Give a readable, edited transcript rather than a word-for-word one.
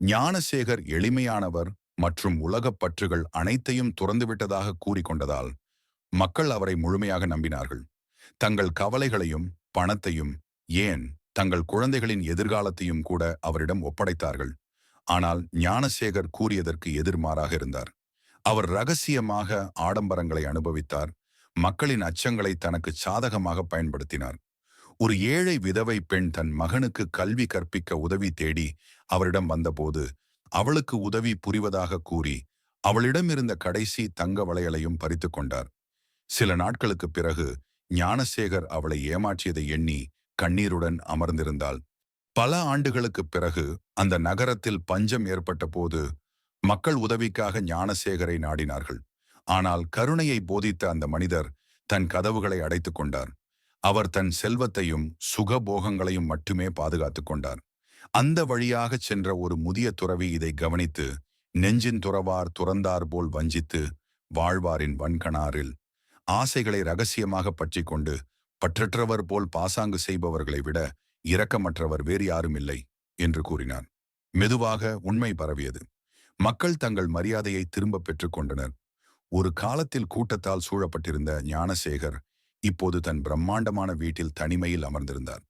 ஞானசேகர் எளிமையானவர் மற்றும் உலகப் பற்றுகள் அனைத்தையும் துறந்துவிட்டதாக கூறிக்கொண்டதால் மக்கள் அவரை முழுமையாக நம்பினார்கள். தங்கள் கவலைகளையும் பணத்தையும் ஏன் தங்கள் குழந்தைகளின் எதிர்காலத்தையும் கூட அவரிடம் ஒப்படைத்தார்கள். ஆனால் ஞானசேகர் கூறியதற்கு எதிர்மாறாக இருந்தார். அவர் ரகசியமாக ஆடம்பரங்களை அனுபவித்தார். மக்களின் அச்சங்களை தனக்கு சாதகமாக பயன்படுத்தினார். ஒரு ஏழை விதவை பெண் தன் மகனுக்கு கல்வி கற்பிக்க உதவி தேடி அவரிடம் வந்தபோது அவளுக்கு உதவி புரிவதாக கூறி அவளிடம் இருந்த கடைசி தங்க வளையலையும் பறித்து கொண்டார். சில நாட்களுக்கு பிறகு ஞானசேகர் அவளை ஏமாற்றியதை எண்ணி கண்ணீருடன் அமர்ந்திருந்தாள். பல ஆண்டுகளுக்குப் பிறகு அந்த நகரத்தில் பஞ்சம் ஏற்பட்ட போது மக்கள் உதவிக்காக ஞானசேகரை நாடினார்கள். ஆனால் கருணையை போதித்த அந்த மனிதர் தன் கதவுகளை அடைத்துக் கொண்டார். அவர் தன் செல்வத்தையும் சுகபோகங்களையும் மட்டுமே பாதுகாத்துக் கொண்டார். அந்த வழியாகச் சென்ற ஒரு முதிய துறவி இதை கவனித்து, நெஞ்சின் துறவார் துறந்தார் போல் வஞ்சித்து வாழ்வாரின் வன்கணாரில் ஆசைகளை ரகசியமாக பற்றி கொண்டு பற்றற்றவர் போல் பாசாங்கு செய்பவர்களை விட இரக்கமற்றவர் வேறு யாரும் இல்லை என்று கூறினார். மெதுவாக உண்மை பரவியது. மக்கள் தங்கள் மரியாதையை திரும்ப பெற்றுக் கொண்டனர். ஒரு காலத்தில் கூட்டத்தால் சூழப்பட்டிருந்த ஞானசேகர் இப்போது தன் பிரம்மாண்டமான வீட்டில் தனிமையில் அமர்ந்திருந்தார்.